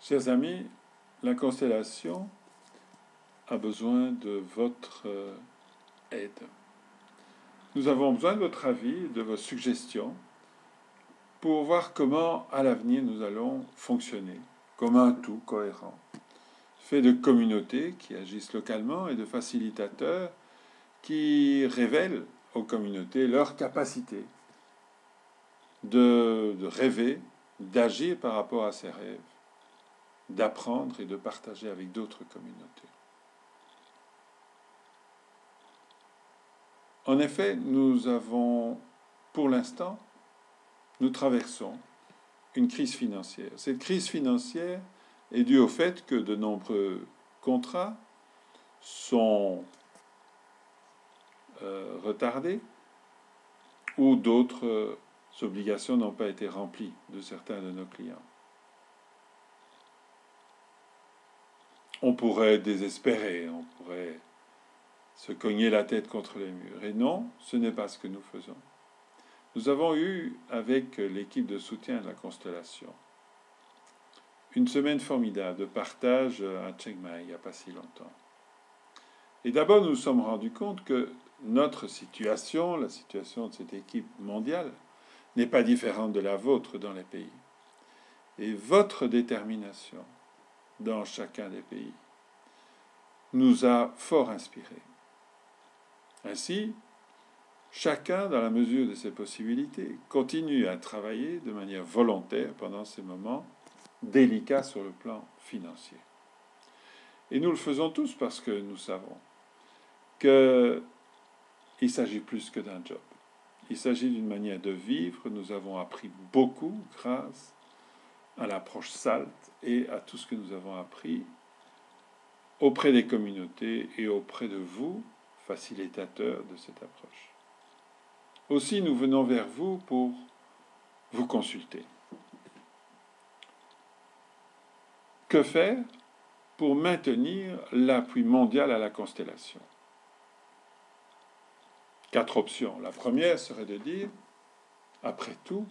Chers amis, la constellation a besoin de votre aide. Nous avons besoin de votre avis, de vos suggestions pour voir comment à l'avenir nous allons fonctionner comme un tout cohérent, fait de communautés qui agissent localement et de facilitateurs qui révèlent aux communautés leur capacité de rêver, d'agir par rapport à ces rêves, d'apprendre et de partager avec d'autres communautés. En effet, pour l'instant, nous traversons une crise financière. Cette crise financière est due au fait que de nombreux contrats sont retardés ou d'autres obligations n'ont pas été remplies de certains de nos clients. On pourrait désespérer, on pourrait se cogner la tête contre les murs. Et non, ce n'est pas ce que nous faisons. Nous avons eu, avec l'équipe de soutien de la Constellation, une semaine formidable de partage à Chiang Mai il n'y a pas si longtemps. Et d'abord, nous nous sommes rendus compte que notre situation, la situation de cette équipe mondiale, n'est pas différente de la vôtre dans les pays. Et votre détermination dans chacun des pays nous a fort inspirés. Ainsi, chacun, dans la mesure de ses possibilités, continue à travailler de manière volontaire pendant ces moments délicats sur le plan financier. Et nous le faisons tous parce que nous savons qu'il s'agit plus que d'un job. Il s'agit d'une manière de vivre. Nous avons appris beaucoup grâce à l'approche SALT et à tout ce que nous avons appris auprès des communautés et auprès de vous, facilitateurs de cette approche. Aussi, nous venons vers vous pour vous consulter. Que faire pour maintenir l'appui mondial à la constellation? 4 options. La première serait de dire, après tout,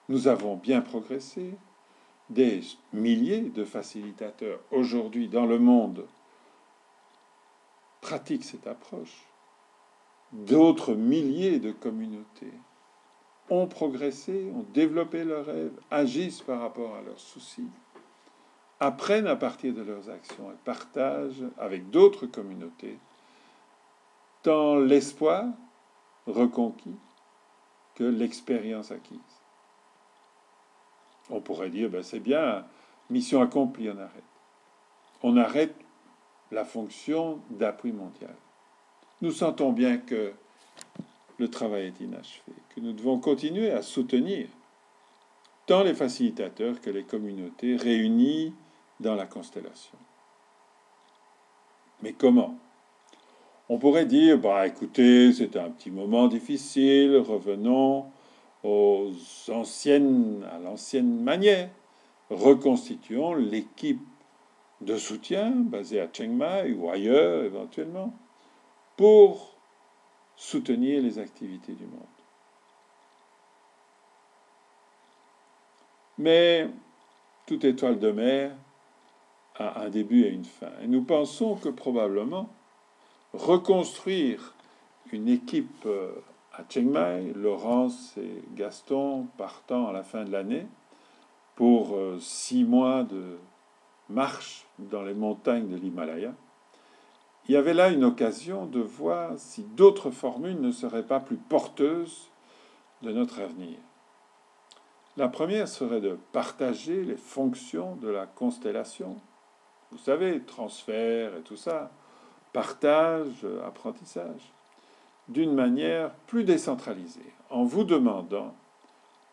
nous avons bien progressé, des milliers de facilitateurs aujourd'hui dans le monde pratiquent cette approche. D'autres milliers de communautés ont progressé, ont développé leurs rêves, agissent par rapport à leurs soucis, apprennent à partir de leurs actions et partagent avec d'autres communautés tant l'espoir reconquis que l'expérience acquise. On pourrait dire, c'est bien, mission accomplie, on arrête. On arrête la fonction d'appui mondial. Nous sentons bien que le travail est inachevé, que nous devons continuer à soutenir tant les facilitateurs que les communautés réunies dans la constellation. Mais comment? On pourrait dire, écoutez, c'est un petit moment difficile, revenons à l'ancienne manière. Reconstituons l'équipe de soutien basée à Chiang Mai ou ailleurs éventuellement pour soutenir les activités du monde. Mais toute étoile de mer a un début et une fin. Et nous pensons que probablement reconstruire une équipe à Chiang Mai, Laurence et Gaston partant à la fin de l'année pour 6 mois de marche dans les montagnes de l'Himalaya, il y avait là une occasion de voir si d'autres formules ne seraient pas plus porteuses de notre avenir. La première serait de partager les fonctions de la constellation. Vous savez, transfert et tout ça, partage, apprentissage, d'une manière plus décentralisée, en vous demandant,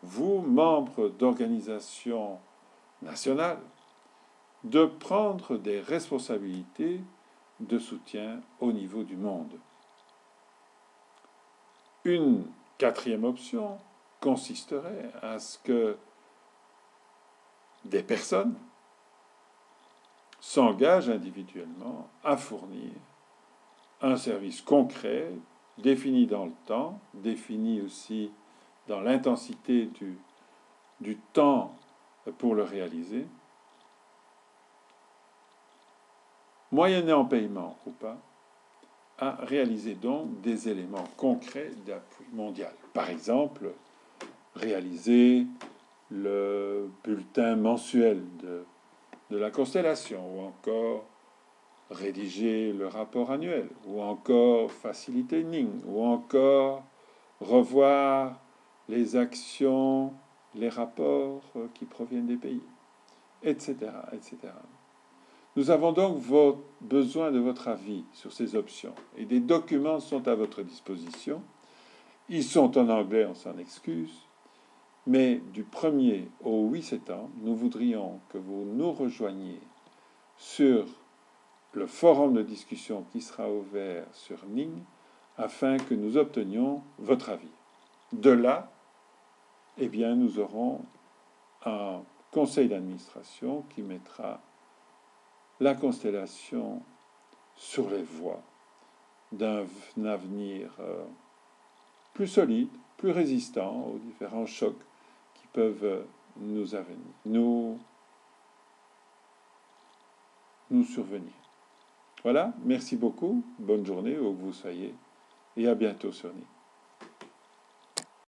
vous, membres d'organisations nationales, de prendre des responsabilités de soutien au niveau du monde. Une 4e option consisterait à ce que des personnes s'engagent individuellement à fournir un service concret, défini dans le temps, défini aussi dans l'intensité du temps pour le réaliser, moyennant paiement ou pas, à réaliser donc des éléments concrets d'appui mondial. Par exemple, réaliser le bulletin mensuel de la constellation, ou encore rédiger le rapport annuel, ou encore faciliter Ning, ou encore revoir les actions, les rapports qui proviennent des pays, etc., etc. Nous avons donc besoin de votre avis sur ces options, et des documents sont à votre disposition. Ils sont en anglais, on s'en excuse, mais du 1er au 8 septembre, nous voudrions que vous nous rejoigniez sur le forum de discussion qui sera ouvert sur Ning afin que nous obtenions votre avis. De là, eh bien, nous aurons un conseil d'administration qui mettra la constellation sur les voies d'un avenir plus solide, plus résistant aux différents chocs qui peuvent nous survenir. Voilà, merci beaucoup, bonne journée où que vous soyez, et à bientôt sur Ning.